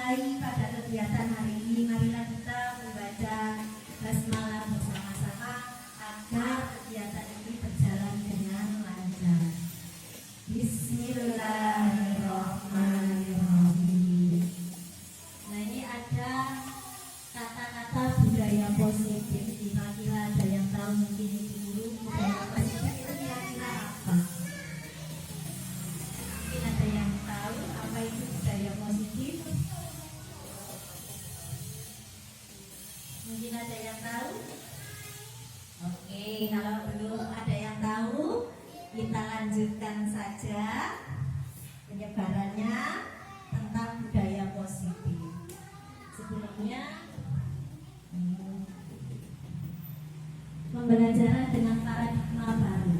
mulai pada kegiatan hari ini, marilah kita membaca basmalah bersama-sama agar kegiatan ini berjalan dengan lancar. Bismillahirrahmanirrahim. Nah, ini ada kata-kata budaya positif. Kira-kira ada yang tahu mungkin itu dulu budaya positif itu kira-kira apa? Mungkin ada yang tahu apa itu budaya positif? Mungkin ada yang tahu? Oke, kalau belum ada yang tahu, kita lanjutkan saja penyebarannya tentang budaya positif. Sebelumnya pembelajaran dengan paradigma baru.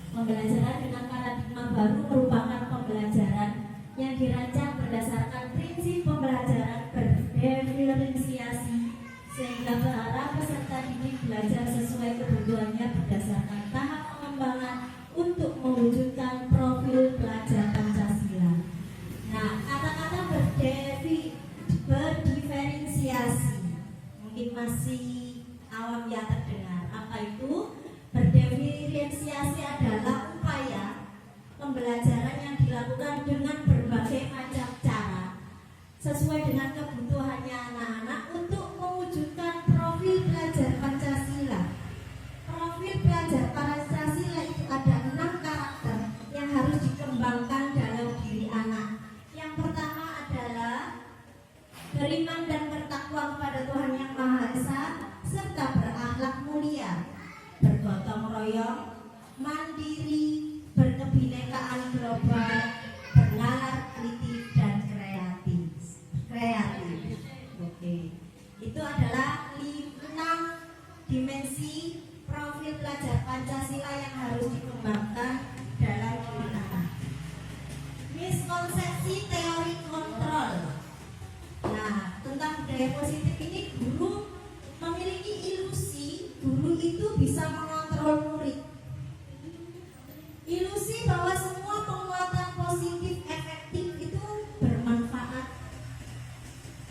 Pembelajaran dengan paradigma baru merupakan pembelajaran yang dirancang berdasarkan prinsip pembelajaran berdiferensiasi, sehingga para peserta didik belajar sesuai kebutuhannya berdasarkan tahap pengembangan untuk mewujudkan profil pelajar Pancasila. Nah, kata-kata berdiferensiasi mungkin masih awam ya terdengar. Apa itu? Berdiferensiasi adalah upaya pembelajaran yang dilakukan dengan berbagai macam cara sesuai dengan kebutuhannya anak-anak untuk mewujudkan profil pelajar Pancasila. Profil pelajar Pancasila itu ada 6 karakter yang harus dikembangkan dalam diri anak. Yang pertama adalah beriman dan bertakwa kepada Tuhan Yang Maha Esa, serta berakhlak mulia, bergotong royong, mandiri, berkebinekaan global, bernalar teliti dan kreatif. Oke. Itu adalah 6 dimensi profil pelajar Pancasila yang harus dikembangkan dalam diri anak. Miskonsepsi teori kontrol. Nah, tentang budaya positif ini, guru memiliki ilusi guru itu bisa mengontrol murid. Ilusi bahwa semua penguatan positif efektif itu bermanfaat.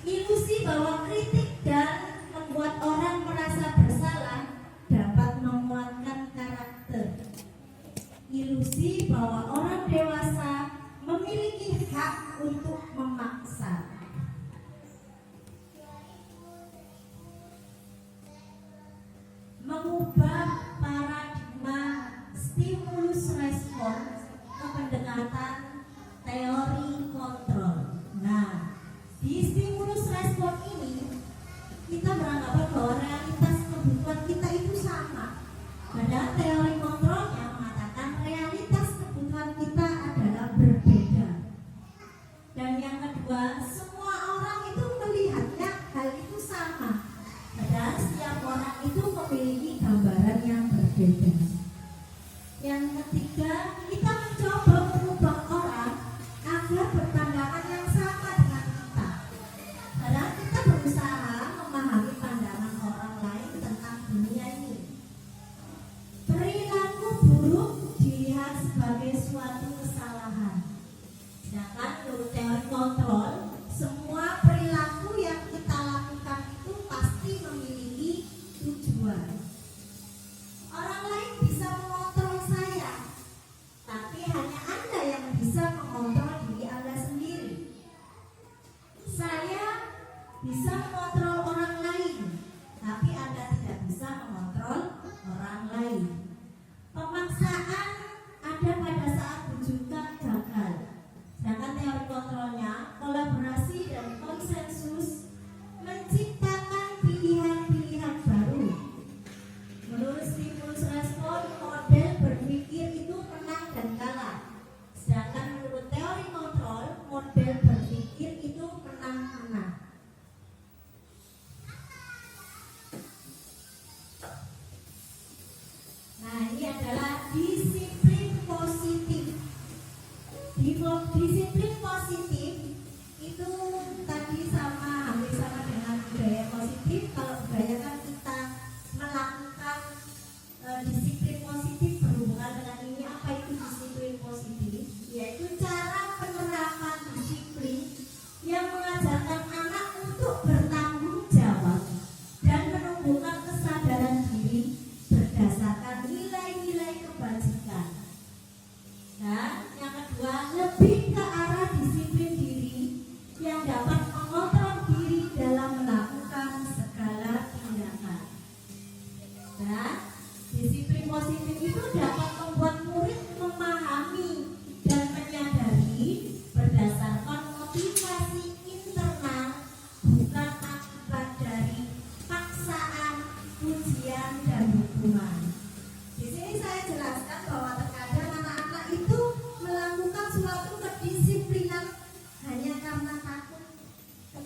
Ilusi bahwa kritik dan membuat orang merasa bersalah dapat menguatkan karakter. Ilusi bahwa orang dewasa memiliki hak untuk memaksa. Mengubah paradigma stimulus respon ke pendekatan teori kontrol. Nah, di stimulus respon ini kita beranggapan bahwa realitas kebutuhan kita itu sama. Padahal teori kontrolnya mengatakan realitas kebutuhan kita adalah berbeda. Dan yang kedua, semua orang itu melihatnya hal itu sama. Padahal setiap orang itu memiliki gambaran yang berbeda. Yang ketiga, kita mencoba mengubah orang agar berpandangan yang sama dengan kita. Padahal kita berusaha memahami pandangan orang lain tentang dunia ini. Perilaku buruk dilihat sebagai suatu kesalahan. Sedangkan menurut teori kontrol, semua perilaku yang kita lakukan itu pasti memiliki tujuan. Orang lain bisa mengontrol saya, tapi hanya Anda yang bisa mengontrol diri Anda sendiri. Saya bisa mengontrol orang lain, tapi Anda tidak bisa mengontrol orang lain. Pemaksaan ada pada saat rujukan gagal. Sedangkan teori kontrolnya, kolaborasi dan konsensus menciptakan pilihan-pilihan baru. Menurut stimulus respon, model berpikir itu menang dan kalah. Sedangkan menurut teori kontrol, model berpikir itu menang-menang. Nah, ini adalah disiplin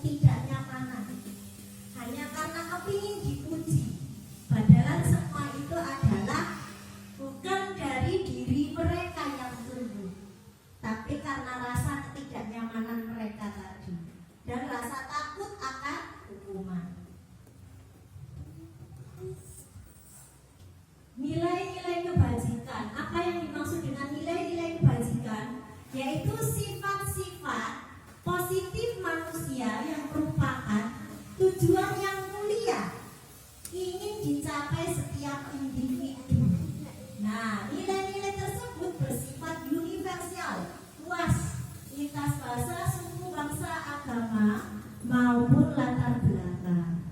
ketidaknyamanan hanya karena kepingin dipuji, padahal semua itu adalah bukan dari diri mereka yang sungguh, tapi karena rasa ketidaknyamanan mereka tadi dan rasa takut akan hukuman. Nilai-nilai kebajikan. Apa yang dimaksud dengan nilai-nilai kebajikan? Yaitu sifat-sifat positif manusia yang merupakan tujuan yang mulia ingin dicapai setiap individu. Nah, nilai-nilai tersebut bersifat universal, luas, lintas bahasa, suku, bangsa, agama, maupun latar belakang.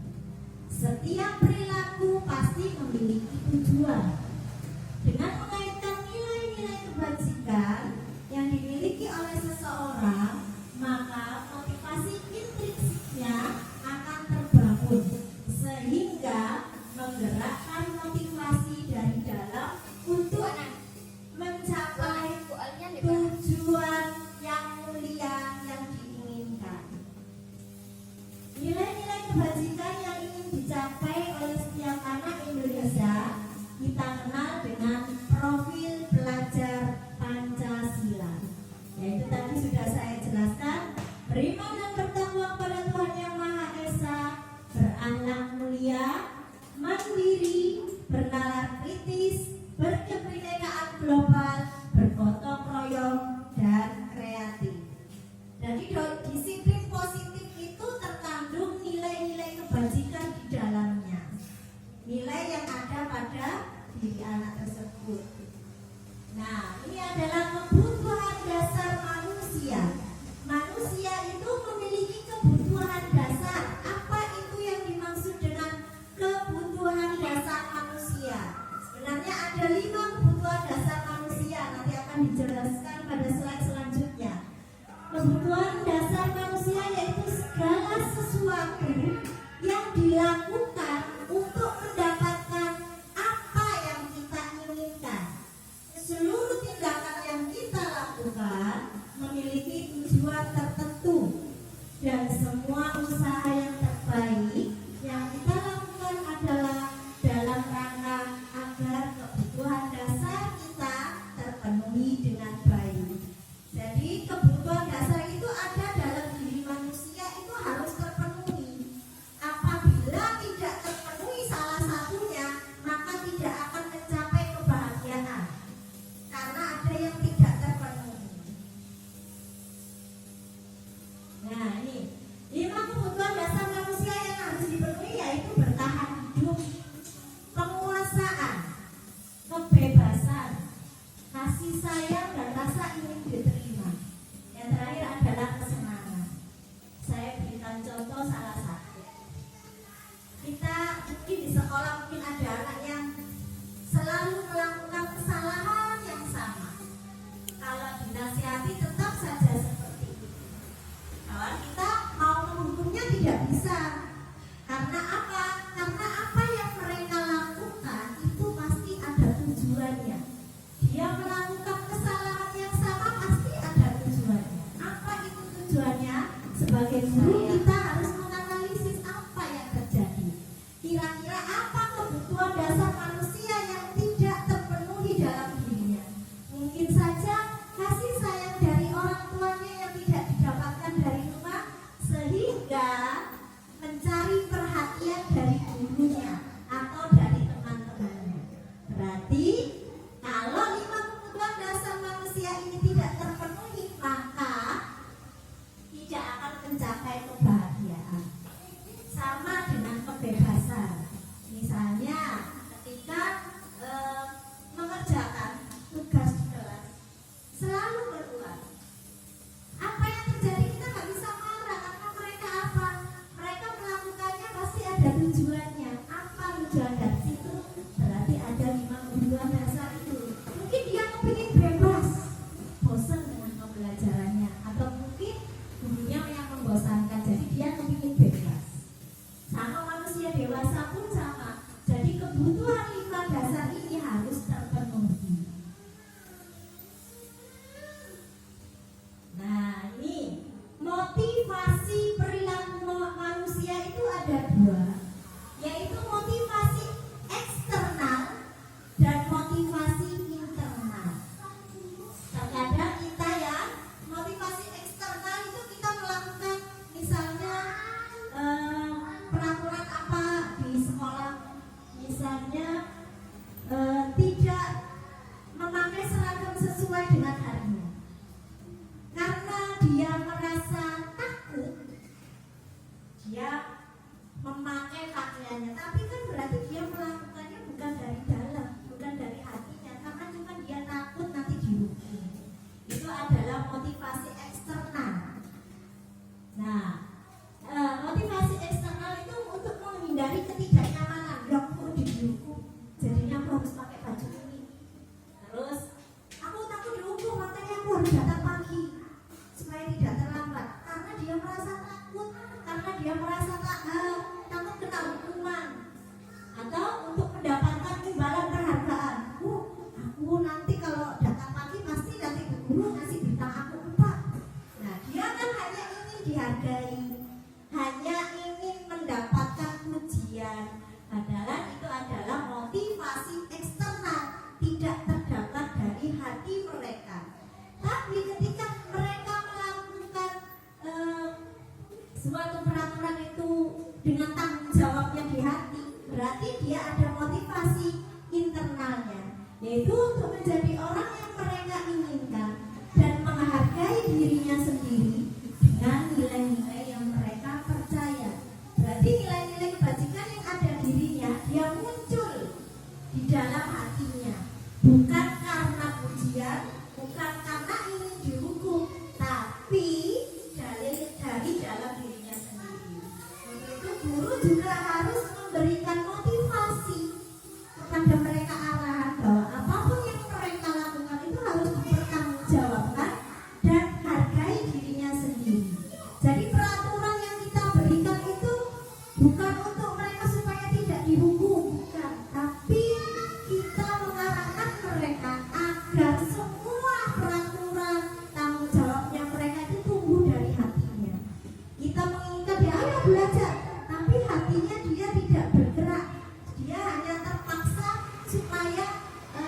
Setiap perilaku pasti memiliki tujuan. Dengan mengaitkan nilai-nilai kebajikan yang dimiliki oleh seseorang, maka motivasi intrinsiknya akan terbangun sehingga menggerakkan motivasi dari dalam untuk mencapai tujuan yang mulia yang diinginkan. Nilai-nilai kebajikan yang ingin dicapai oleh setiap anak Indonesia kita kenal dengan profil pelajar Pancasila, yaitu tadi sudah saya jelaskan: beriman dan bertakwa kepada Tuhan Yang Maha Esa, berakhlak mulia, mandiri, bernalar kritis, berkebinekaan global, bergotong royong, dan kreatif. Jadi disiplin positif itu terkandung nilai-nilai kebajikan di dalamnya, nilai yang ada pada diri anak tersebut. Nah, ini adalah kebutuhan dasar manusia. Manusia itu memiliki kebutuhan dasar. Apa itu yang dimaksud dengan kebutuhan dasar manusia? Sebenarnya ada 5 kebutuhan dasar manusia. Nanti akan dijelaskan pada slide selanjutnya. Kebutuhan dasar manusia yaitu segala sesuatu yang dilakukan untuk mendapatkan apa yang kita inginkan. Seluruh tindakan yang kita lakukan memiliki tujuan tertentu, dan semua usaha yang terbaik yang kita lakukan adalah dalam rangka agar kebutuhan dasar kita terpenuhi dengan baik. Jadi kebutuhan dasar itu ada dalam diri manusia, itu harus terpenuhi. Apabila tidak terpenuhi salah satunya, maka tidak akan mencapai kebahagiaan, karena ada yang tidak terpenuhi. Nah, ini 5 kebutuhan dasar manusia yang harus dipenuhi, yaitu bertahan hidup, penguasaan, kebebasan, kasih sayang, dan rasa ingin diterima. Yang terakhir adalah kesenangan. Saya berikan contoh salah satu. Kita mungkin di sekolah mungkin ada anak yang selalu melakukan kesalahan yang sama. Kalau dinasihati tetap saja seperti itu. Kalau kita mau menghukumnya tidak bisa. Karena apa? Karena apa yang mereka lakukan itu pasti ada tujuannya. Dia melakukan kesalahan yang sama pasti ada tujuannya. Apa itu tujuannya? Sebagai guru kita harus menganalisis apa yang terjadi. Kira-kira apa kebutuhan dasar manusia yang tidak terpenuhi dalam dirinya? Mungkin saja kasih sayang dari orang tuanya yang tidak didapatkan dari rumah, sehingga mencari perhatian dari gurunya atau dari teman-temannya. Berarti kalau 5 kebutuhan dasar manusia ini tidak terpenuhi, maka tidak akan mencapai kebahagiaan. Sama dengan kebebasan. Misalnya ketika mengerjakan tugas di kelas, selalu berulang. Apa yang terjadi? Kita nggak bisa marah, karena mereka apa? Mereka melakukannya pasti ada tujuannya. Apa tujuan dari situ? Berarti ada 5 kebutuhan dasar itu. Mungkin dia kepingin bebas, bosan dengan pembelajarannya, atau mungkin gurunya yang membosankan, jadi dia kepingin bebas. Sama manusia dewasa pun sama. Jadi kebutuhan 5 dasar ini harus terpenuhi. Nah, ini motivasi perilaku pakaiannya, tapi kan berarti dia melakukannya bukan dari dalam, bukan dari hatinya, karena cuma dia takut nanti dihukum. Itu adalah motivasi eksternal. Nah, motivasi eksternal itu untuk menghindari ketidaknyamanan. Ya aku dihukum, jadinya aku harus pakai baju ini. Terus aku takut dihukum, makanya aku harus datang pagi supaya tidak terlambat. Karena dia merasa takut, karena dia merasa takut kena hukuman, atau untuk mendapatkan imbalan penghargaan. Aku nanti kalau datang pagi pasti nanti guru ngasih bintang aku 4. Nah, dia kan hanya ingin dihargai, hanya ingin mendapatkan pujian. Padahal itu adalah motivasi eksternal, tidak terdapat dari hati mereka. Tapi ketika mereka melakukan suatu peraturan itu dengan tanggung jawabnya di hati, berarti dia ada motivasi internalnya, yaitu untuk menjadi orang yang mereka inginkan dan menghargai dirinya sendiri dengan nilai-nilai yang mereka percaya. Berarti nilai-nilai kebajikan yang ada dirinya, dia muncul di dalam hatinya, bukan karena pujian, bukan karena ingin dihukum, tapi dari dalam dirinya sendiri. Untuk itu guru juga harus memberikan motivasi kepada mereka, arahan bahwa apapun yang mereka lakukan itu harus dipertanggungjawabkan dan hargai dirinya sendiri. Jadi peraturan yang kita berikan itu bukan untuk mereka supaya tidak dihukum, bukan, tapi kita mengarahkan mereka agar semua peraturan tanggung jawabnya mereka itu tumbuh dari hatinya. Kita menginginkan dia ayo belajar, tapi hatinya dia tidak bergerak, dia hanya terpaksa supaya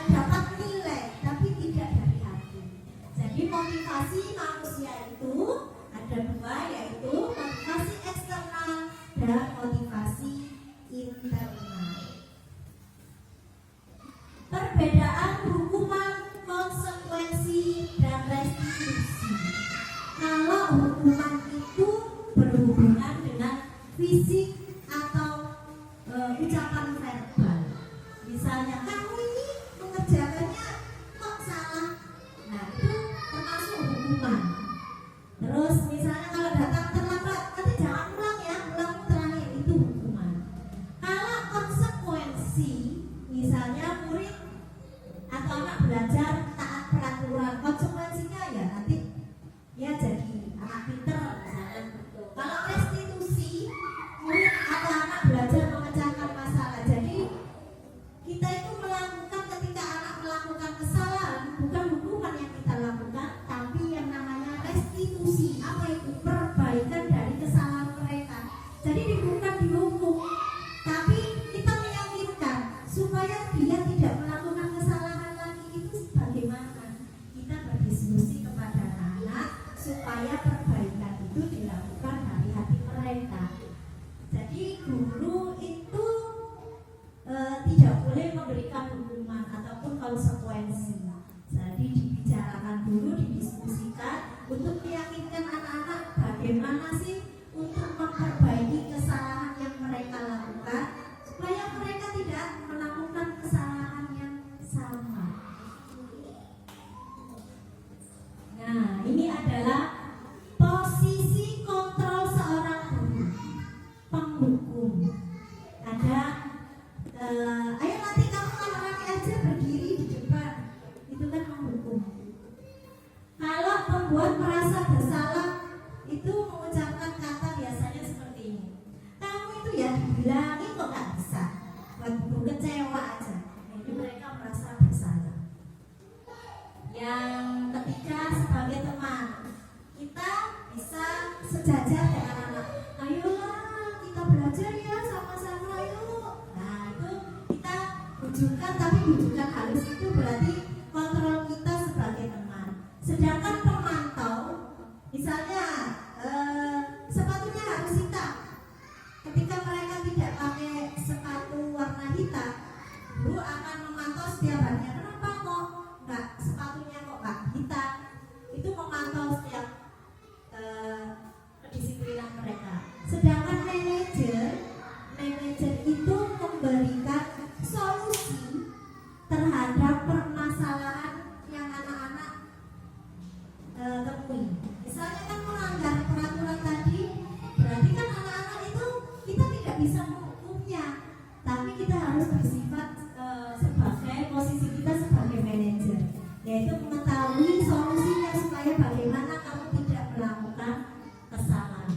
dapat nilai, tapi tidak dari hati. Jadi motivasi manusia itu ada 2, yaitu motivasi eksternal dan motivasi internal. Perbedaan hukuman, konsekuensi, dan restitusi. Kalau hukuman itu berhubungan dengan fisik atau ucapan verbal, misalnya kamu ini mengerjakannya kok salah, nah itu termasuk hukuman. Terus misalnya kalau datang terlambat, nanti jangan ulang ya, ulang terakhir, itu hukuman. Kalau konsekuensi, misalnya murid atau anak belajar taat peraturan, konsekuensinya ya nanti dia jadi anak pinter misalnya. Kalau restitusi, murid atau anak belajar memecahkan masalah. Jadi kita itu melakukan, ketika anak melakukan kesalahan, bukan hukuman yang kita lakukan, tapi yang namanya restitusi. Apa itu? Perbaikan dari kesalahan mereka. Jadi bukan dihukum, tapi kita meyakinkan supaya dia tidak melakukan kesalahan lagi. Itu bagaimana? Kita berdiskusi kepada anak supaya perbaikan itu dilakukan dari hati mereka. Jadi guru itu tidak boleh memberikan hukuman ataupun konsekuensi. Jadi dibicarakan dulu, didiskusikan untuk meyakinkan anak-anak bagaimana sih untuk memperbaiki kesalahan yang mereka lakukan supaya mereka tidak melakukan kesalahan yang sama. Nah, ini adalah posisi kontrol seorang guru, penghukum. Ada ayo nanti kamu laki-laki aja berdiri di depan, itu kan menghukum. Kalau pembuat merasa bersalah itu mengucapkan kata biasanya seperti ini, kamu itu ya dibilangin kok gak bisa, buat guru kecewa aja. Jadi mereka merasa bersalah. Yang ketiga, sebagai teman, kita bisa sejajar dengan anak. Ayolah kita belajar ya sama-sama yuk. Nah itu kita bujukan, tapi bujukan halus itu berarti kontrol kita sebagai teman. Sedangkan pemantau, misalnya sepatunya harus hitam. Ketika mereka tidak pakai sepatu warna hitam, guru akan memantau setiap harinya. Kenapa kok nggak sepatunya kok nggak hitam? Itu memantau setiap kedisiplinan mereka. Sedangkan manajer manajer itu memberikan solusi terhadap permasalahan yang anak-anak temui. Misalnya kan melanggar peraturan tadi, berarti kan anak-anak itu kita tidak bisa menghukumnya, tapi kita harus bersifat sebagai posisi kita sebagai manajer, yaitu mengetahui solusinya supaya bagaimana kamu tidak melakukan kesalahan.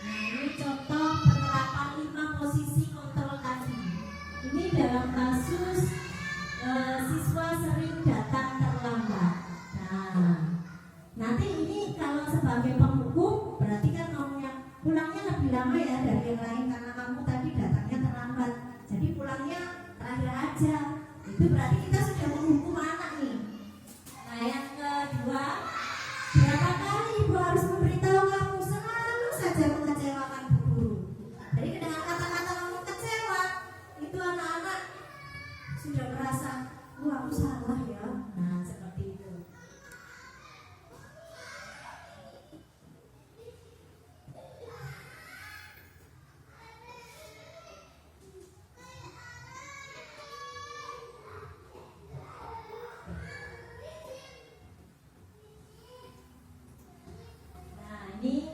Nah, ini contoh penerapan 5 posisi kontrol tadi. Ini dalam kasus siswa sering datang terlambat. Nah, nanti ini kalau sebagai penghukum berarti kan kamu yang pulangnya lebih lama ya dari yang lain karena kamu tadi datangnya terlambat. Jadi pulangnya terakhir aja. Itu berarti kita sudah menghukum anak nih. Nah, yang kedua, berapa kali ibu harus memberitahu kamu selalu saja mengecewakan bu guru. Jadi dengan kata-kata kamu kecewa, itu anak-anak sudah merasa, aku salah ya. Nah, seperti itu. Nah, ini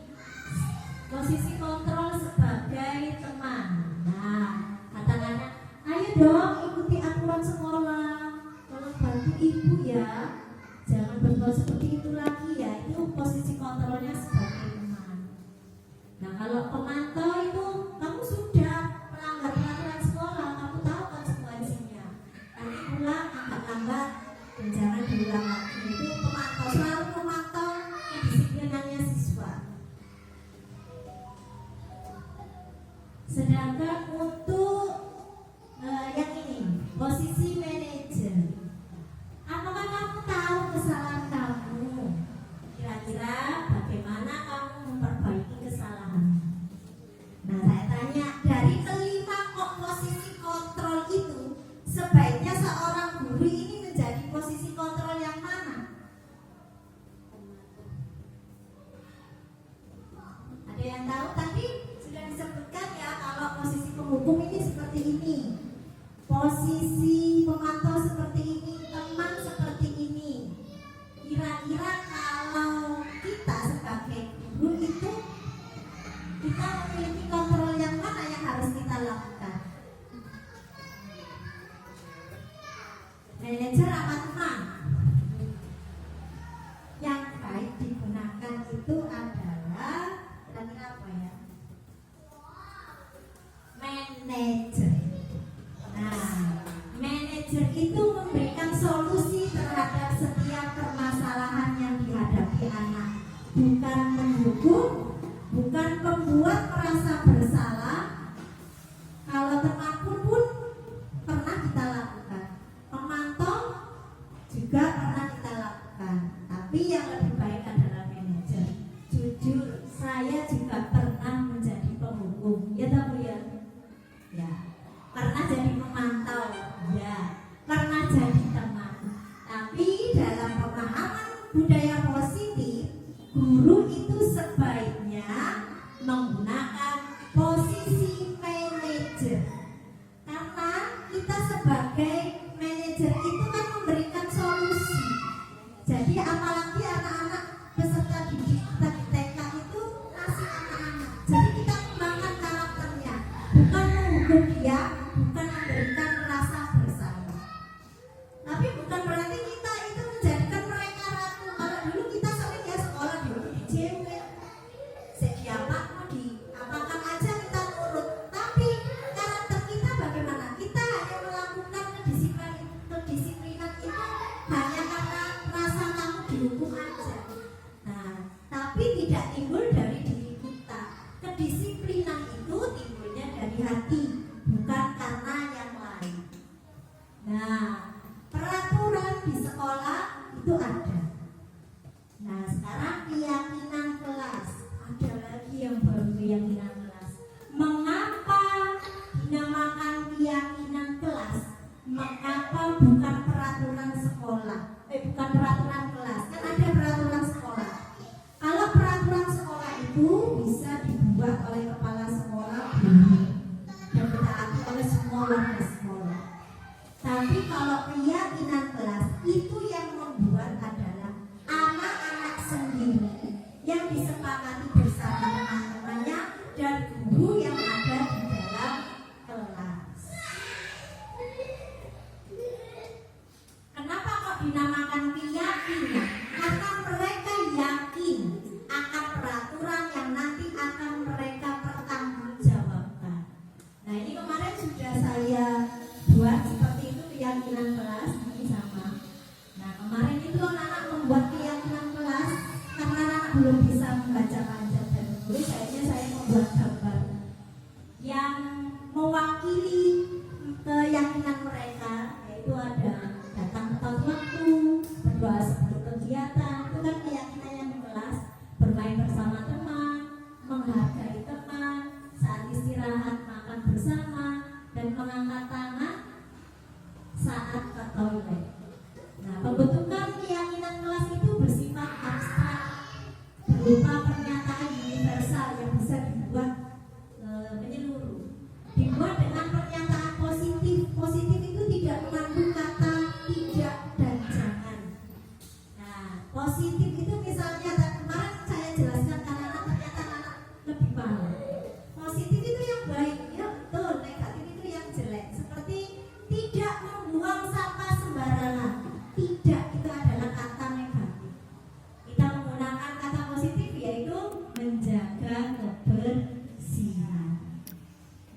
posisi kontrol sebagai teman. Nah, kata-kata, ayo dong ikuti aturan sekolah, tolong bantu ibu ya, jangan berbuat seperti itu lagi ya. Itu posisi kontrolnya sebagai teman. Nah, kalau pemantau itu kamu sudah melanggar peraturan sekolah, kamu tahu konsekuensinya. Nanti pulang agak lambat dan jangan diulang lagi. Itu pemantau, selalu memantau kedisiplinannya siswa. Sedangkan untuk yang ini posisi manajer, apakah kamu tahu kesalahan kamu? Kira-kira bagaimana kamu memperbaiki kesalahan? Nah, saya tanya, dari kelima posisi kontrol itu, sebaiknya seorang guru ini menjadi posisi kontrol yang mana? Ada yang tahu? Tadi sudah disebutkan ya, kalau posisi penghukum ini seperti ini, posisi pemantau seperti ini, teman seperti ini. Kira-kira kalau kita sebagai guru itu, kita memiliki kontrol yang mana yang harus kita lakukan? Manajer apa teman? Yang baik digunakan itu adalah kira-kira apa ya? Manajer. Nah, manajer itu memberikan solusi terhadap setiap permasalahan yang dihadapi anak, bukan menghukum, bukan membuat merasa bersalah. Kalau teman pun pernah kita lakukan, pemantau juga pernah kita lakukan, tapi yang lebih baik adalah manajer. Jujur, saya juga pernah menjadi penghukum, ya tahu ya? Ya, pernah jadi pemantau, ya, pernah jadi teman. Tapi dalam pemahaman budaya positif, guru itu sebaiknya menggunakan posisi manajer. Karena kita sebagai manajer itu kan memberikan solusi. Jadi apalagi anak-anak peserta didik kita di TK itu masih anak-anak. Jadi kita kembangkan karakternya, bukan menghukum dia, bukan memberikan rasa bersalah. Tapi bukan berarti kita itu menjadikan mereka ratu. Kalau dulu kita sering ya sekolah dulu di cewek, siapa mau diapakan aja kita nurut. Tapi karakter kita bagaimana? Kita hanya melakukan kedisiplinan itu hanya karena rasa kamu dihukum aja. Nah, tapi tidak timbul dari diri kita. Kedisiplinan itu timbulnya dari hati, bukan karena yang lain. Nah, peraturan di sekolah itu ada. Nah, sekarang keyakinan kelas. Ada lagi yang baru, keyakinan kelas. Mengapa dinamakan keyakinan kelas? Mengapa bukan peraturan sekolah? Bukan peraturan kelas. Kan ada peraturan sekolah. Kalau peraturan sekolah itu bisa dibuat oleh kepala sekolah, guru, dan ditaati oleh semua warga sekolah. Tapi kalau keyakinan kelas itu yang membuat adalah anak-anak sendiri yang disepakati bersama teman-temannya dan guru yang ada di dalam kelas. Kenapa kok dinamakan keyakinan? Karena mereka yakin akan peraturan yang nanti akan mereka pertanggungjawabkan. Nah, ini kemarin sudah saya buat seperti itu keyakinan kelas, ini sama. Nah, kemarin itu anak-anak membuat keyakinan kelas karena anak belum bisa membaca panjang dan menulis, akhirnya saya membuat gambar yang mewakili keyakinan mereka, yaitu ada datang tepat waktu, berdoa sebelum kegiatan, itu kan keyakinan yang di kelas, bermain bersama teman, menghargai teman, saat istirahat makan bersama, dan mengangkat tangan saat ke toilet. Nah, pembentukan keyakinan kelas itu bersifat abstrak, berupa pernyataan universal yang bisa dibuat menyeluruh. Dibuat dengan pernyataan positif. Positif itu tidak mengandung kata tidak dan jangan. Nah, positif itu misalnya kemarin saya jelaskan karena ternyata anak lebih paham. Positif itu yang baik, ya betul. Negatif itu yang jelek. Seperti tidak membuang sampah sembarangan. Tidak, itu adalah kata negatif. Kita menggunakan kata positif yaitu menjaga kebersihan.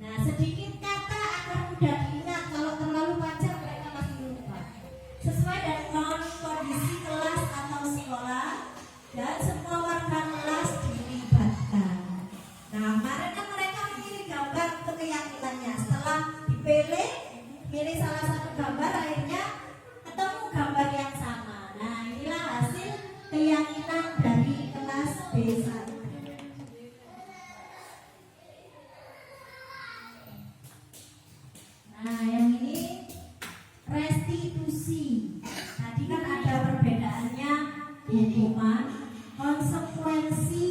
Nah, sedikit kata agar mudah diingat, kalau terlalu panjang mereka masih lupa. Sesuai dengan kondisi kelas atau sekolah dan semua warga kelas dilibatkan. Nah, kemarin kan mereka memilih gambar untuk keyakinannya. Setelah dipilih, pilih salah satu gambar, akhirnya ketemu gambar yang sama. Nah, inilah hasil keyakinan dari kelas B1. Nah, yang ini restitusi. Tadi kan ada perbedaannya hukuman, konsekuensi,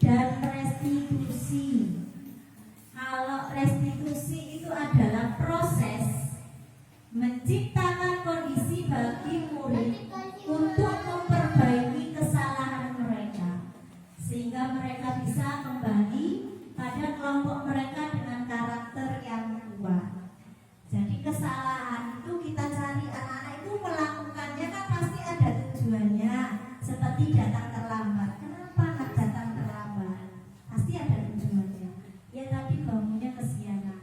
dan restitusi. Kalau restitusi itu adalah proses menciptakan kondisi bagi murid untuk memperbaiki kesalahan mereka, sehingga mereka bisa kembali pada kelompok mereka dengan karakter yang kuat. Jadi kesalahan itu kita cari, anak-anak itu melakukannya kan pasti ada tujuannya. Seperti datang terlambat. Kenapa anak datang terlambat? Pasti ada tujuannya. Ya tadi bangunnya kesiangan.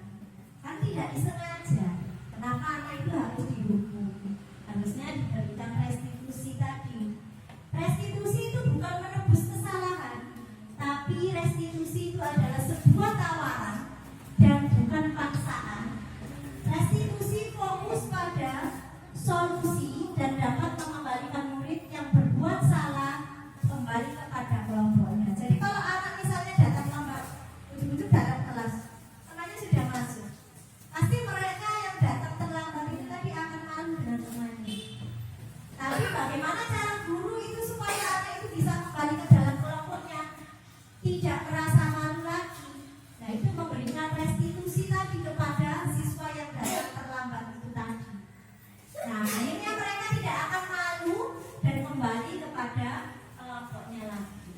Kan tidak disengaja. Kenapa anak itu harus dihukum? Harusnya diberikan restitusi tadi. Restitusi itu bukan menebus kesalahan, tapi restitusi itu adalah sebuah tawaran dan bukan paksaan. Restitusi fokus pada solusi dan dapat mengembalikan murid yang berbuat salah kembali kepada kelompoknya. Jadi kalau anak misalnya datang lambat, ujung-ujung datang kelas, temannya sudah masuk, pasti mereka yang datang terlambat itu tadi akan malu dengan temannya. Tapi bagaimana cara guru itu supaya anak itu bisa kembali ke dalam kelompoknya, tidak merasa malu lagi? Nah, itu memberikan restitusi tadi kepada siswa yang datang terlambat itu tadi. Nah, akhirnya mereka tidak akan malu dan kembali kepada kelompoknya lagi.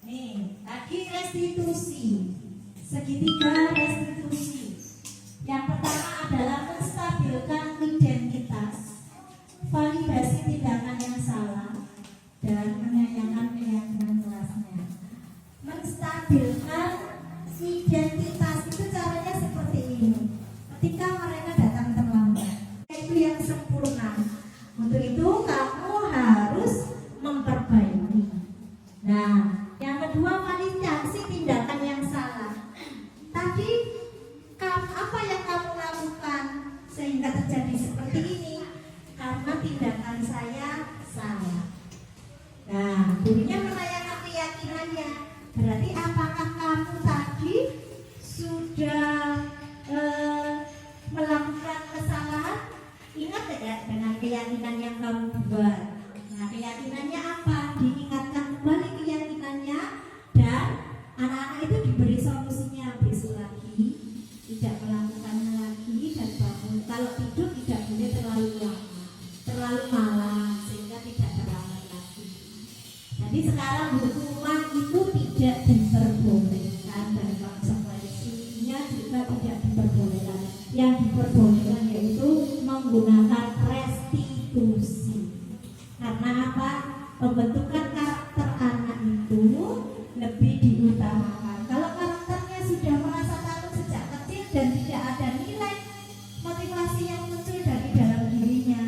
Nih, tadi restitusi. Segitiga restitusi. Yang pertama adalah menstabilkan identitas, validasi tindakan yang salah, dan menyayangkan keyakinan kelasnya. Menstabilkan identitas itu caranya seperti ini. Ketika mereka datang terlambat, itu yang sempurna. Untuk itu kamu harus memperbaiki. Nah, yang kedua validasi tindakan yang salah. Tadi apa yang kamu lakukan sehingga terjadi seperti ini? Karena tindakan saya salah. Nah, gurunya menanyakan keyakinannya. Berarti apakah kamu tadi sudah melakukan kesalahan? Ingat tidak dengan keyakinan yang kamu buat. Nah, keyakinannya apa? Diingatkan kembali keyakinannya dan anak-anak itu diberi solusinya besok lagi tidak melakukannya lagi dan bangun. Kalau tidur tidak boleh terlalu lama, terlalu malam sehingga tidak terlambat lagi. Jadi sekarang hukuman itu tidak diperbolehkan dan konsekuensinya juga tidak diperbolehkan. Yang diperbolehkan yaitu menggunakan restitusi. Karena apa? Pembentukan karakter anak itu lebih diutamakan. Kalau karakternya sudah merasa takut sejak kecil dan tidak ada nilai motivasi yang muncul dari dalam dirinya,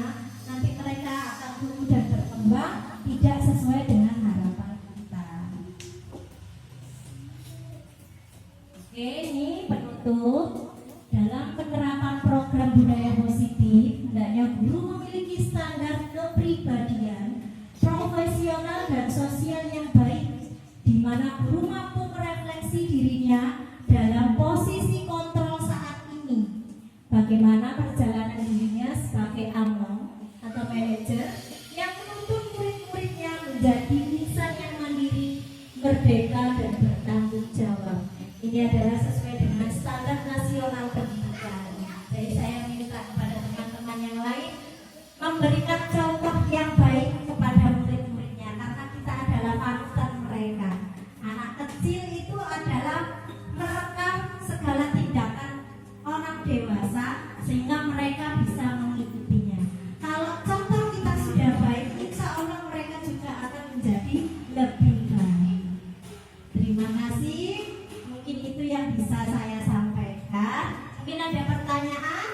nanti mereka akan tumbuh dan berkembang tidak sesuai dengan harapan kita. Oke, ini penutup. Dalam penerapan program budaya positif, hendaknya guru memiliki standar kepribadian, profesional dan sosial yang baik, di mana guru mampu merefleksi dirinya dalam posisi kontrol saat ini. Bagaimana perjalanan dirinya sebagai among atau manajer yang menuntun murid-muridnya menjadi insan yang mandiri, merdeka dan bertanggung jawab. Ini adalah sesuai dengan standar nasional pendidikan. Jadi saya minta kepada teman-teman yang lain memberikan contoh yang baik kepada murid-muridnya, karena kita adalah panutan mereka. Anak kecil itu adalah merekam segala tindakan orang dewasa sehingga mereka bisa mengikutinya. Kalau contoh kita sudah baik, insya Allah mereka juga akan menjadi lebih baik. Terima kasih. Mungkin itu yang bisa saya sampaikan. Mungkin ada pertanyaan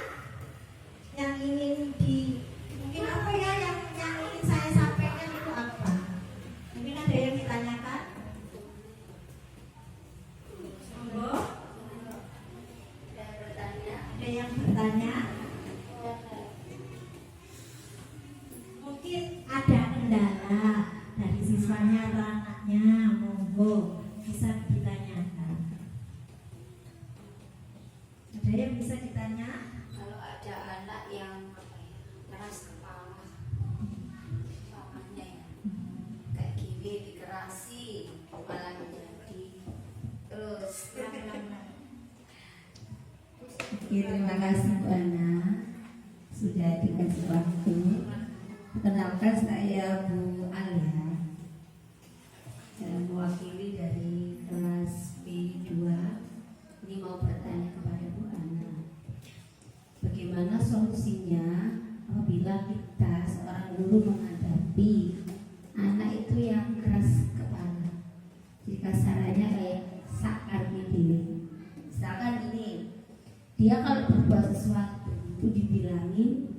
yang ingin mungkin apa ya yang ingin saya sampaikan itu apa? Mungkin ada yang ditanyakan? Monggo. Ada yang bertanya? Mungkin ada kendala dari siswanya atau anaknya, monggo bisa ditanyakan. Ada yang bisa ditanya? Kalau ada anak yang keras kepala, mamanya kayak gini dikerasi, malah menjadi terus. Oke, terima kasih Bu Ana sudah dikasih waktu. Perkenalkan saya Bu Alia, saya mewakili dari kelas P2. Ini mau bertanya kepada Bu Ana, bagaimana solusinya apabila kita seorang guru menghadapi anak itu yang keras kepala? Jadi kasarannya kayak sakar gitu. Misalkan ini, dia kalau berbuat sesuatu itu dibilangin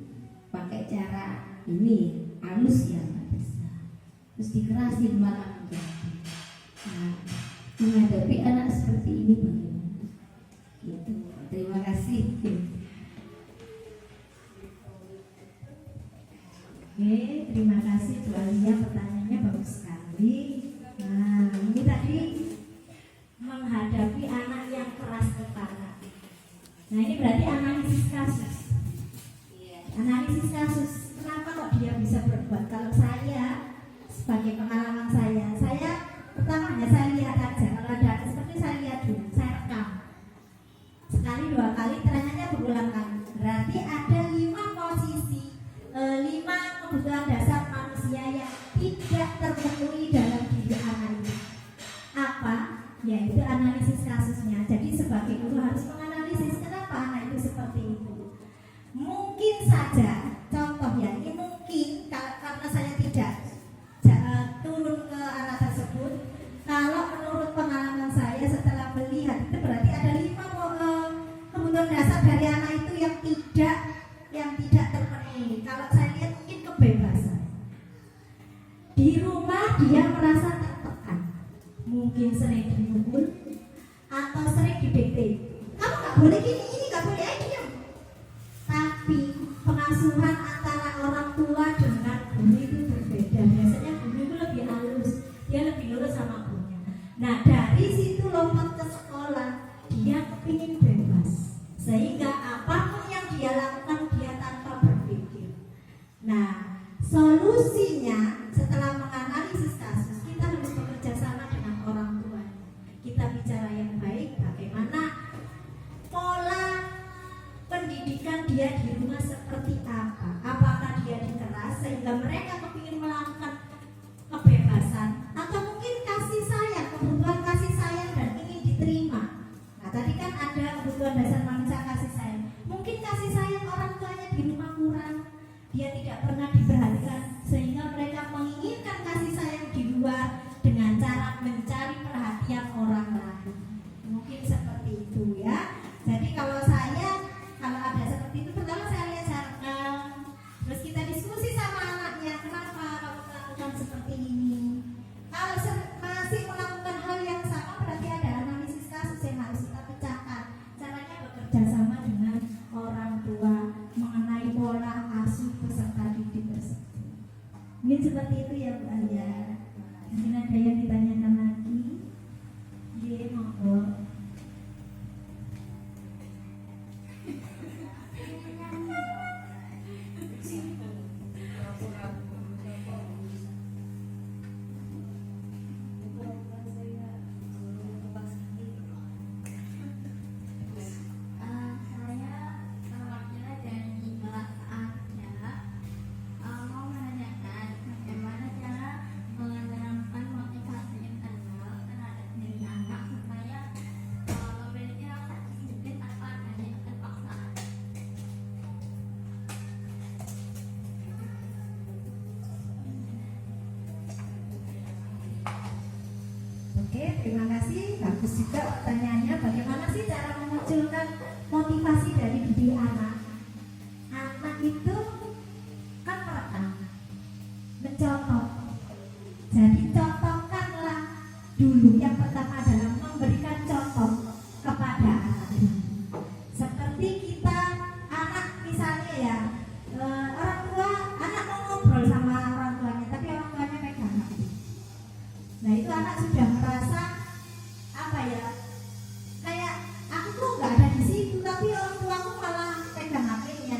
pakai cara ini halus ya nggak bisa, terus dikerasin malah menjadi. Nah, menghadapi anak seperti ini bagaimana? Gitu. Terima kasih. Oke, terima kasih Bu Alia, pertanyaannya bagus sekali. Nah, ini tadi menghadapi anak yang keras kepala. Nah, ini berarti analisis kasus. Analisis kasus. Kenapa kok dia bisa berbuat? Kalau saya sebagai pengalaman saya pertama hanya saya lihat aja. Kalau ada seperti saya lihat dulu, saya rekam. Sekali dua kali, ternyata berulang kali. Berarti ada 5 posisi, 5 kebutuhan dasar manusia yang tidak terpenuhi dalam diri anak itu. Apa? Yaitu analisis kasusnya. Jadi sebagai guru harus menganalisis kenapa anak itu seperti itu. Mungkin saja, contoh ya, ini mungkin karena saya tidak turun ke anak tersebut. Kalau menurut pengalaman saya setelah melihat itu berarti ada 5 kebutuhan dasar dari anak itu yang tidak terpenuhi. Kalau saya lihat mungkin kebebasan. Di rumah dia merasa tertekan, mungkin sering dipukul atau sering didikte. Kamu nggak boleh gini, ini nggak boleh, diam. Tapi pengasuhan antara orang tua dengan guru itu berbeda. Biasanya guru itu lebih halus, dia lebih lurus sama gurunya. Nah, dari situ lompat ke sekolah, dia kepingin bebas, sehingga apapun yang dia lakukan dia tanpa berpikir. Nah, Mungkin seperti itu ya Bu Alia. Mungkin ada yang ditanyakan lagi. Iya, monggo. Saya perwakilan dari kelas A mau menanyakan bagaimana cara menanamkan motivasi internal terhadap diri anak supaya memiliki rasa disiplin tanpa adanya keterpaksaan. Oke, terima kasih. Bagus juga pertanyaannya. Bagaimana sih cara memunculkan motivasi dari diri anak? Anak itu kan merekam, mencontoh. Jadi contohkanlah dulu. Yang pertama adalah memberikan contoh kepada anak. Seperti kita anak misalnya ya, orang tua anak mau ngobrol sama orang tuanya, tapi orang tuanya pegang HP. Nah itu anak sudah merasa apa ya? Kayak aku tuh nggak ada di situ, tapi orang tuaku malah pegang HP-nya.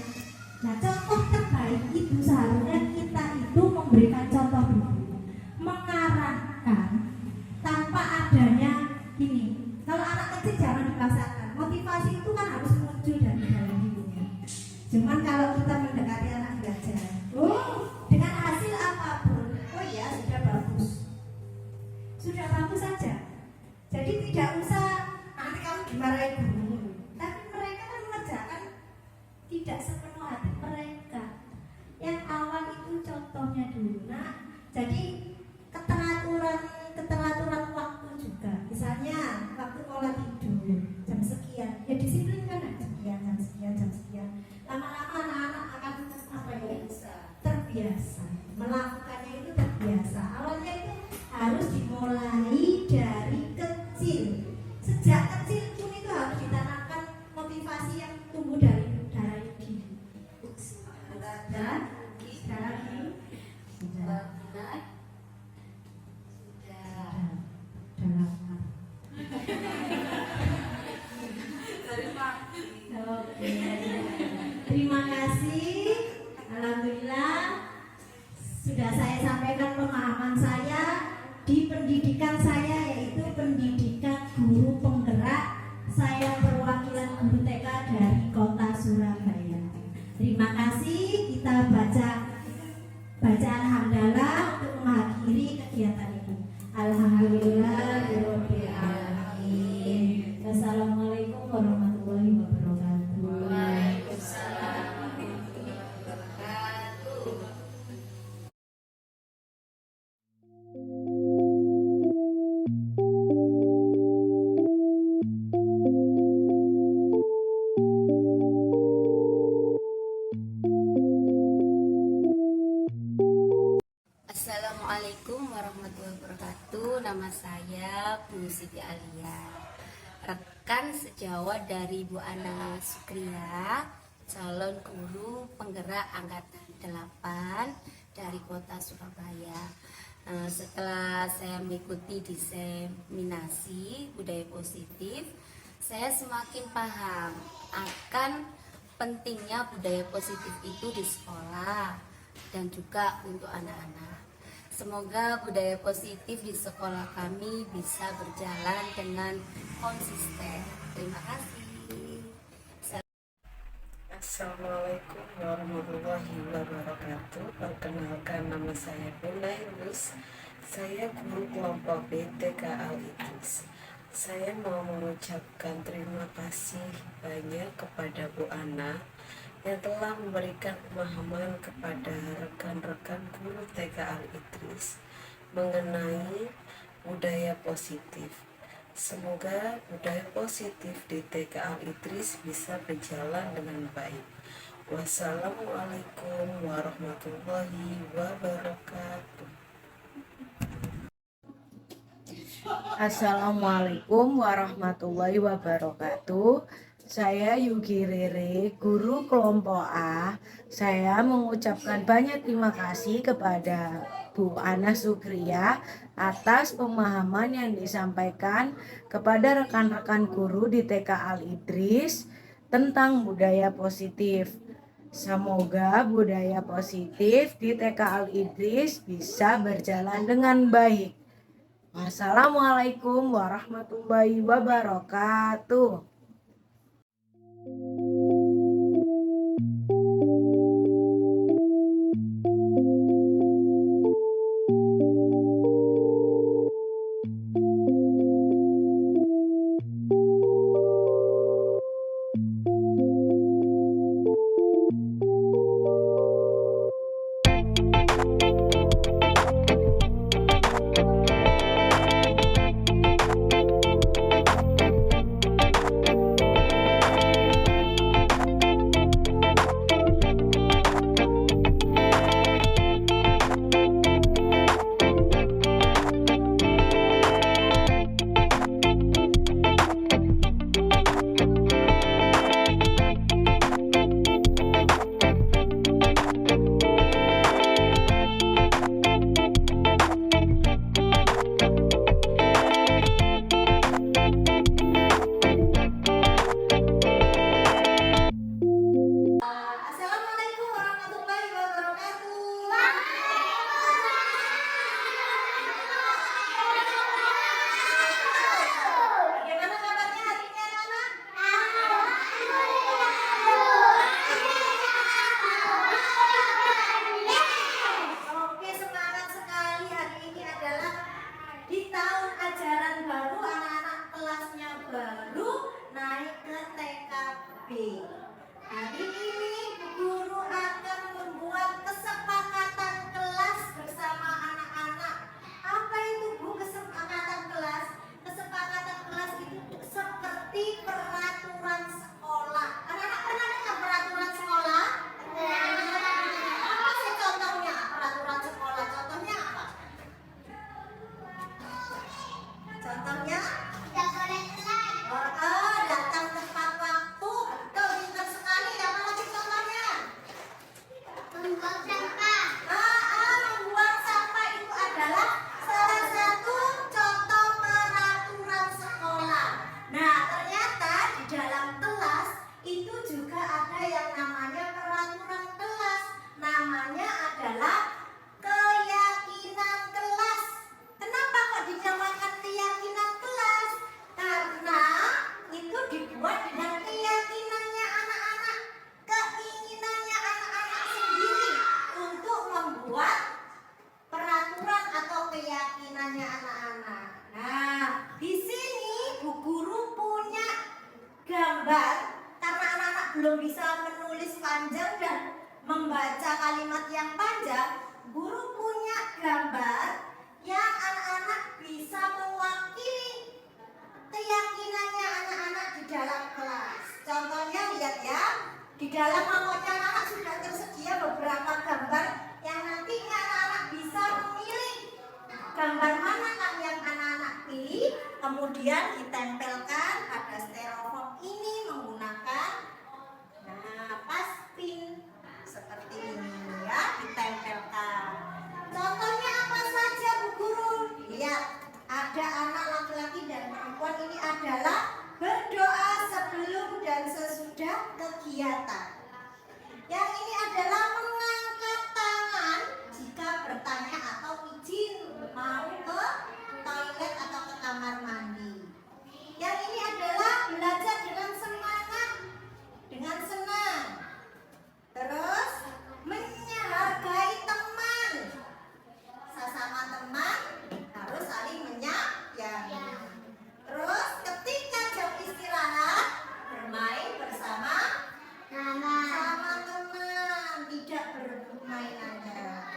Nah contoh terbaik itu seharusnya kita itu memberikan contoh dulu, mengarahkan tanpa adanya gini. Kalau anak kecil jangan dipaksakan. Motivasi itu kan harus muncul dari dalam dirinya. Cuman kalau kita mendekati anak belajar, dengan hasil apapun, oh ya sudah bagus. Sudah bagus saja. Jadi tidak usah nanti kamu dimarahin guru. Tapi mereka kan mengerjakan tidak sepenuh hati mereka. Yang awal itu contohnya dulu. Nah, jadi keteraturan waktu juga. Misalnya waktu pola tidur jam sekian, ya disiplin kan jam sekian. Lama-lama anak-anak akan apa ya? Terbiasa. Melakukannya itu terbiasa. Awalnya itu harus dimulai dari kecil. Sejak kecil pun itu harus ditanamkan motivasi yang tumbuh dari diri. Dan sekarang sudah Oke. Terima kasih. Alhamdulillah sudah saya sampaikan pemahaman saya di pendidikan saya, yaitu pendidikan guru penggerak. Saya perwakilan guru TK dari Kota Surabaya. Terima kasih. Kita baca bacaan hamdalah untuk mengakhiri kegiatan ini. Alhamdulillahirabbil alamin. Wassalamualaikum warahmatullahi wabarakatuh. Waalaikumsalam warahmatullahi wabarakatuh. Assalamualaikum warahmatullahi wabarakatuh. Nama saya Bu Siti Alia, rekan sejawat dari Bu Ana Sukriya, calon guru penggerak angkatan 8 dari Kota Surabaya. Setelah saya mengikuti diseminasi budaya positif, saya semakin paham akan pentingnya budaya positif itu di sekolah dan juga untuk anak-anak. Semoga budaya positif di sekolah kami bisa berjalan dengan konsisten. Terima kasih. Assalamualaikum warahmatullahi wabarakatuh. Perkenalkan, nama saya Bunairus. Saya guru kelompok B TK Al-Idris. Saya mau mengucapkan terima kasih banyak kepada Bu Ana yang telah memberikan pemahaman kepada rekan-rekan guru TK Al-Idris mengenai budaya positif. Semoga budaya positif di TK Al-Idris bisa berjalan dengan baik. Wassalamualaikum warahmatullahi wabarakatuh. Assalamualaikum warahmatullahi wabarakatuh. Saya Yugi Rere, guru kelompok A. Saya mengucapkan banyak terima kasih kepada Bu Ana Sukriya atas pemahaman yang disampaikan kepada rekan-rekan guru di TK Al Idris tentang budaya positif. Semoga budaya positif di TK Al Idris bisa berjalan dengan baik. Wassalamualaikum warahmatullahi wabarakatuh. Assalamualaikum warahmatullahi wabarakatuh. Bagaimana kabarnya hari ini anak-anak? Oke, semangat sekali. Hari ini adalah di tahun ajaran baru, anak-anak kelasnya baru naik ke TKB. Hari ini Bu Guru akan membuat kesepakatan kelas bersama anak-anak. Apa itu Bu kesepakatan kelas? Kesepakatan kelas itu seperti peraturan sekolah. Anak-anak pernah dengar peraturan sekolah? Apa sih contohnya peraturan sekolah? Contohnya apa? Contohnya? Datang tepat waktu. Betul, pintar sekali. Apa lagi contohnya? Membuang sampah itu adalah salah satu contoh peraturan sekolah. Nah, ternyata di dalam kelas itu juga ada yang namanya peraturan kelas. Namanya adalah keyakinan kelas. Kenapa kok dinamakan keyakinan kelas? Karena itu dibuat dengan keyakinannya anak-anak, keinginannya anak-anak sendiri untuk membuat peraturan atau keyakinannya anak-anak. Nah, di sini Bu Guru punya gambar karena anak-anak belum bisa menulis panjang dan membaca kalimat yang panjang. Guru punya gambar yang anak-anak bisa mewakili keyakinannya anak-anak di dalam kelas. Contohnya lihat ya, di dalam mangkoknya anak sudah tersedia beberapa gambar yang nantinya anak-anak bisa memilih gambar mana yang anak-anak pilih, kemudian ditempelkan pada styrofoam ini menggunakan paspin seperti ini ya, ditempelkan. Contohnya apa saja Bu Guru? Lihat, ada anak laki-laki dan perempuan, ini adalah berdoa sebelum dan sesudah kegiatan. Yang ini adalah mengangkat tangan jika bertanya atau izin mau ke toilet atau ke kamar mandi. Yang ini adalah belajar dengan semangat, dengan senang. Terus menghargai teman. Sesama teman harus saling menyayangi. Terus ketika jam istirahat bermain bersama sama teman, tidak bermain aja.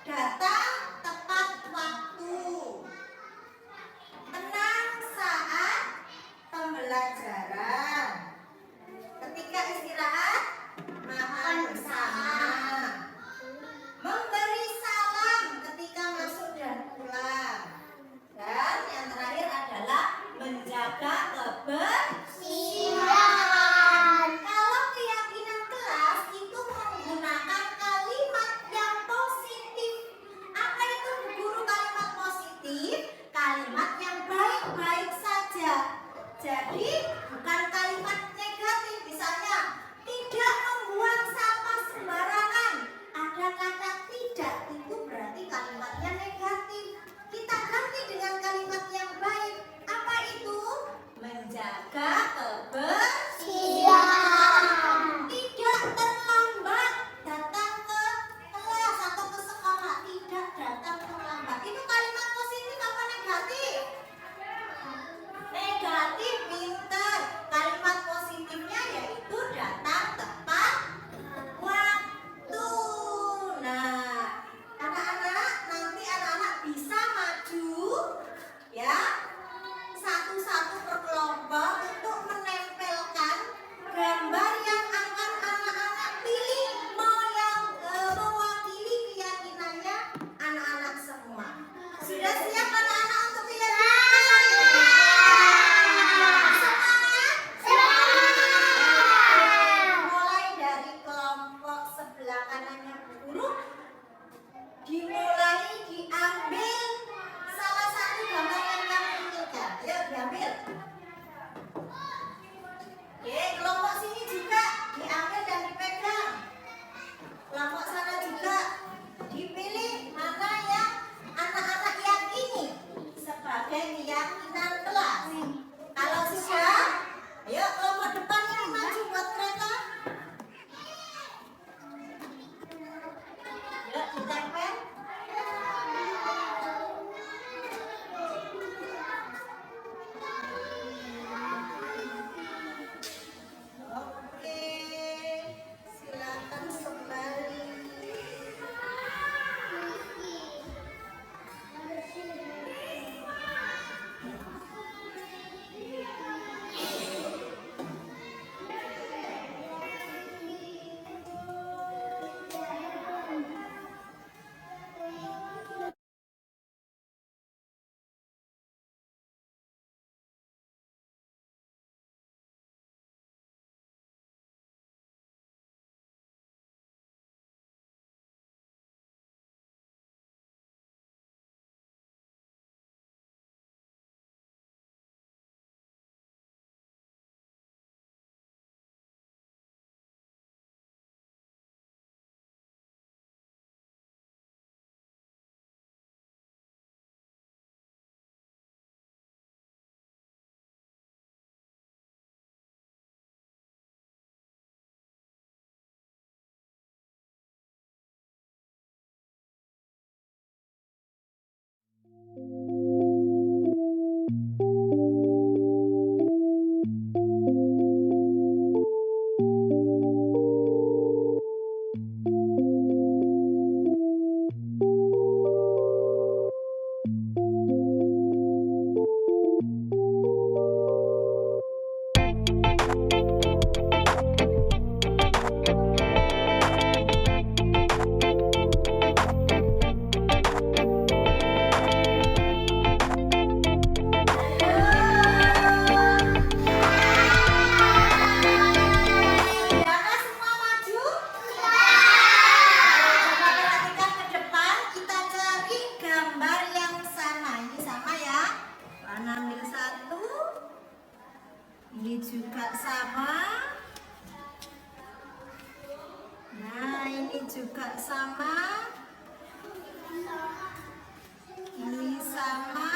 Datang tepat waktu. Tenang saat pembelajaran. Ketika istirahat makan bersama. Memberi salam ketika masuk dan pulang. Dan yang terakhir adalah menjaga kebersihan. guru dimulai diambil salah satu gambar yang kamu inginkan. Ayo diambil. Oke, kelompok sini juga diambil dan dipegang. Kelompok sana juga dipilih mana yang anak-anak yakini sebagai keyakinan kelas. Kalau sudah, ayo kelompok depan ini maju buat kereta. Yuk ditempel. Oke, silakan kembali. Sudahkah semua maju? Coba perhatikan ke depan, kita cari gambar yang sama. Ini sama ya. Warna ambil satu. Ini juga sama. Nah, ini juga sama. Ini sama.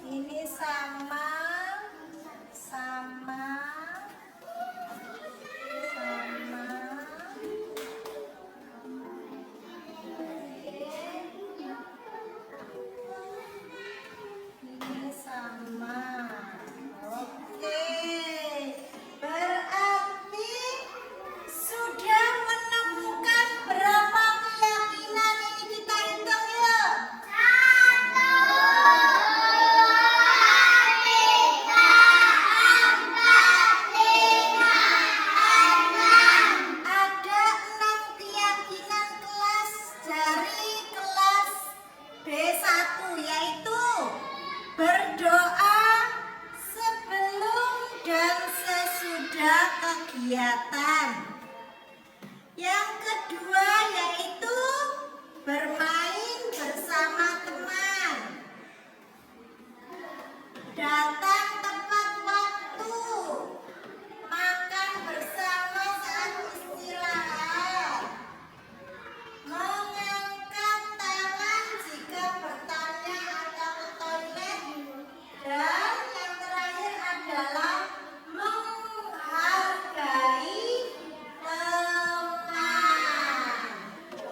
Ini sama. Sama. Sama. Ini sama. Oke. Berarti sudah menemukan berapa keyakinan ini, kita hitung yuk. Ada 6 keyakinan kelas dari kelas B1, yaitu berdoa sebelum dan sesudah kegiatan. Yang kedua yaitu bermain bersama teman, datang tepat waktu, makan bersama saat istirahat, mengangkat tangan jika bertanya atau ke toilet, dan yang terakhir adalah menghargai teman.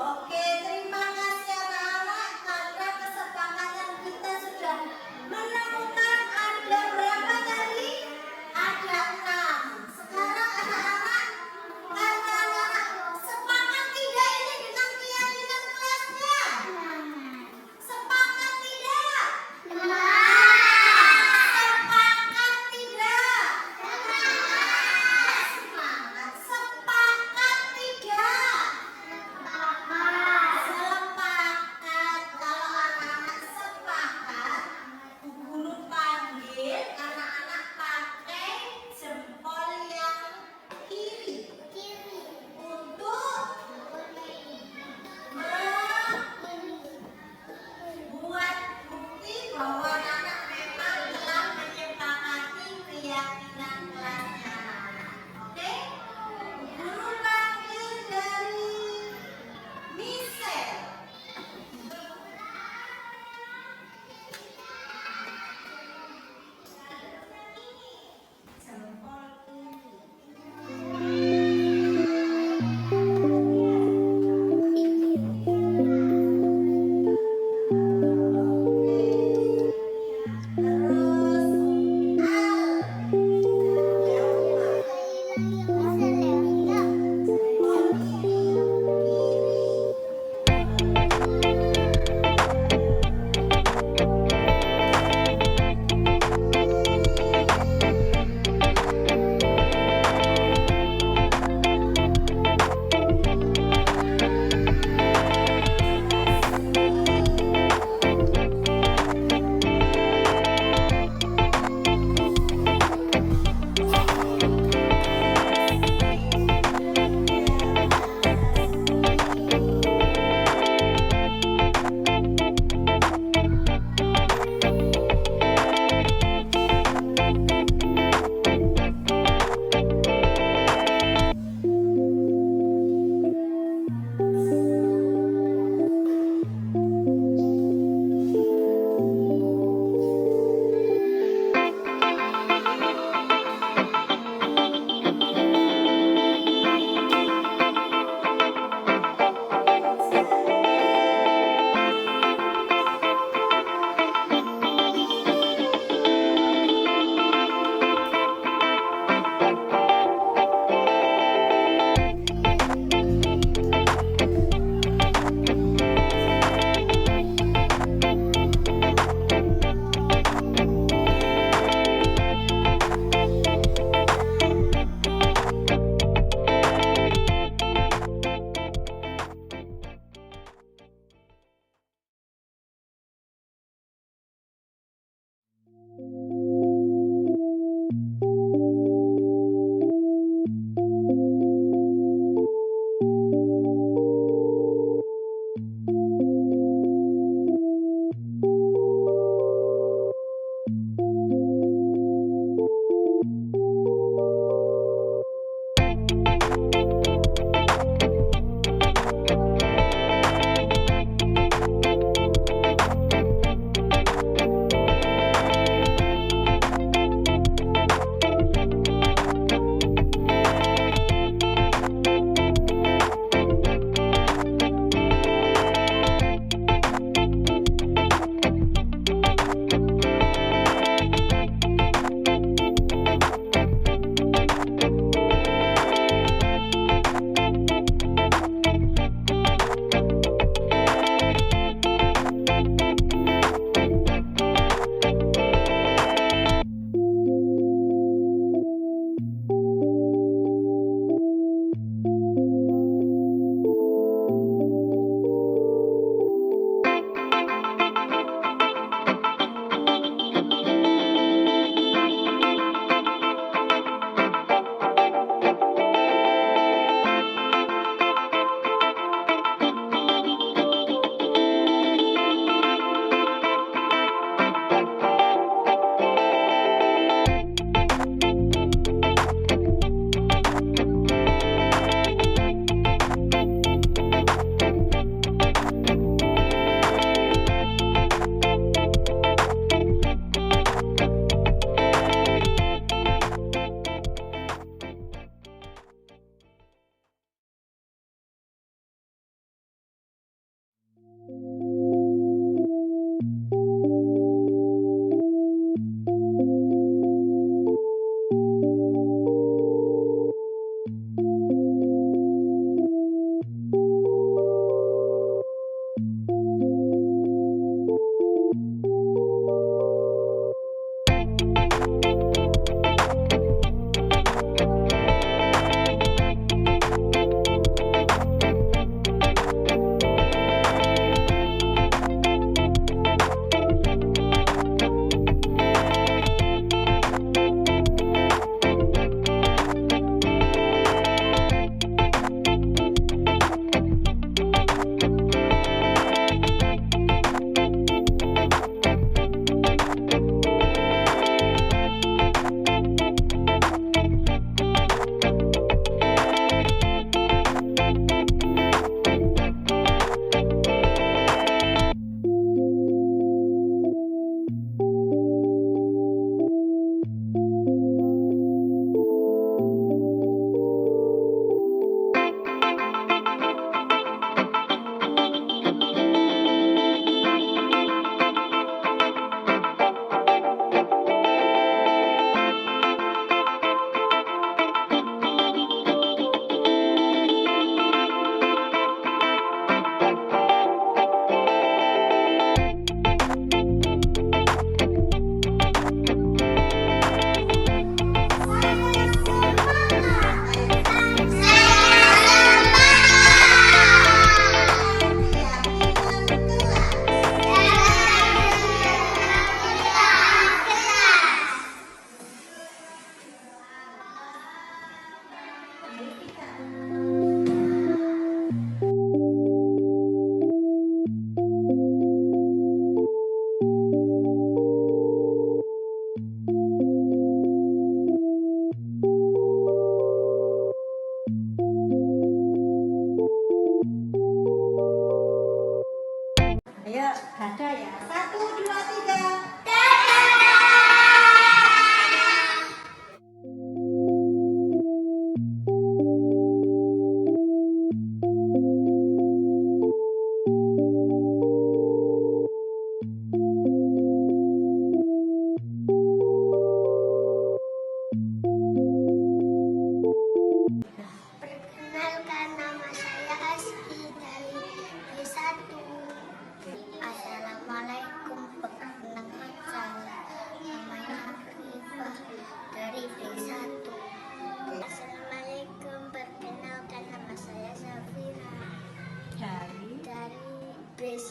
Oke, terima kasih anak-anak, karena kesepakatan kita sudah menemukan ada berapa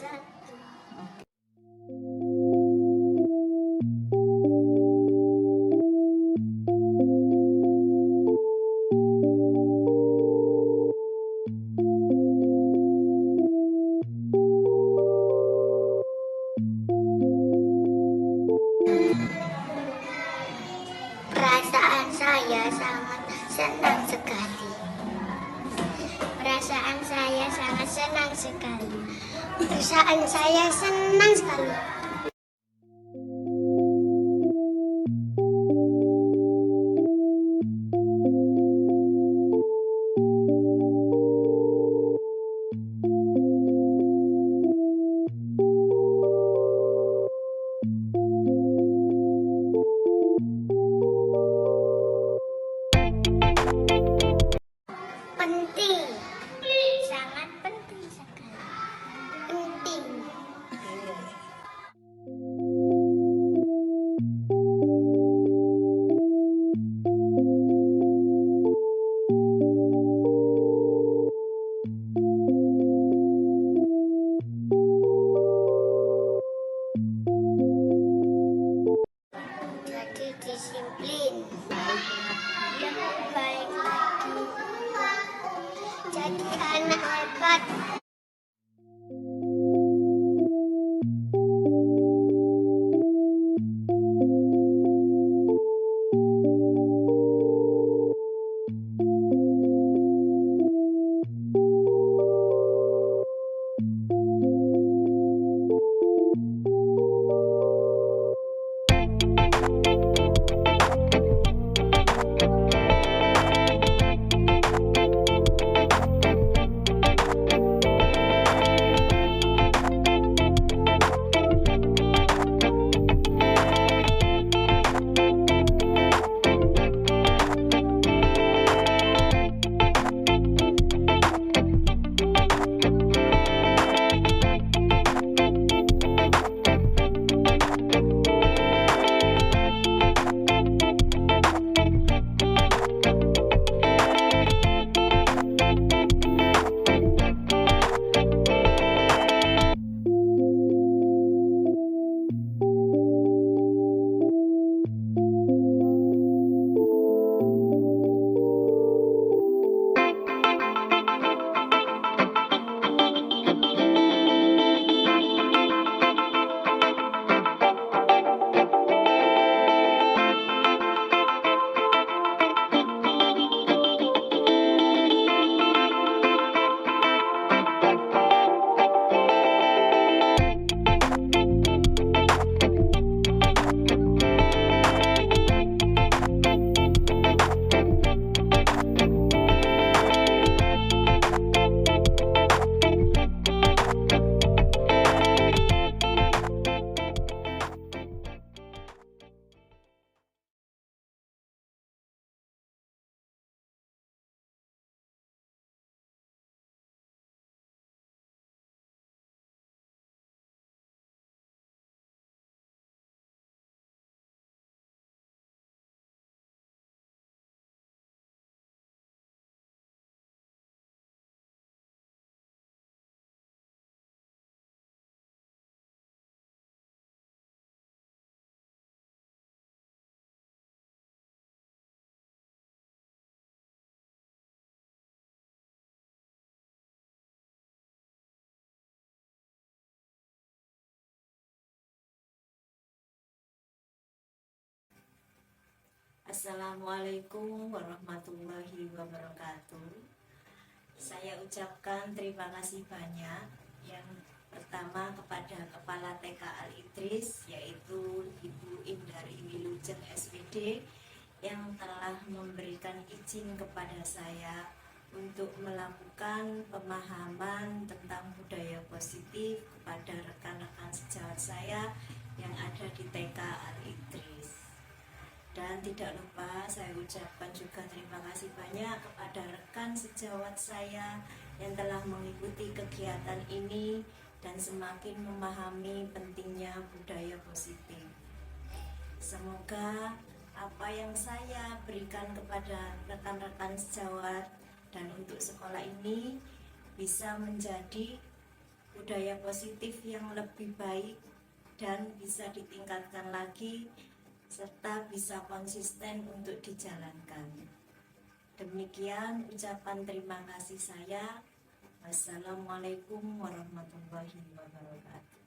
satu. Perasaan saya sangat senang sekali. Perasaan saya sangat senang sekali. Perasaan saya senang sekali. Penting, sangat penting sekali. Penting. Jadi disiplin. Lebih baik lagi. Jadi anak hebat. Assalamualaikum warahmatullahi wabarakatuh. Saya ucapkan terima kasih banyak. Yang pertama kepada Kepala TK Al-Idris, yaitu Ibu Indari Wilujeng SPD, yang telah memberikan izin kepada saya untuk melakukan pemahaman tentang budaya positif kepada rekan-rekan sejawat saya yang ada di TK Al-Idris. Dan tidak lupa saya ucapkan juga terima kasih banyak kepada rekan sejawat saya yang telah mengikuti kegiatan ini dan semakin memahami pentingnya budaya positif. Semoga apa yang saya berikan kepada rekan-rekan sejawat dan untuk sekolah ini bisa menjadi budaya positif yang lebih baik dan bisa ditingkatkan lagi serta bisa konsisten untuk dijalankan. Demikian ucapan terima kasih saya. Wassalamualaikum warahmatullahi wabarakatuh.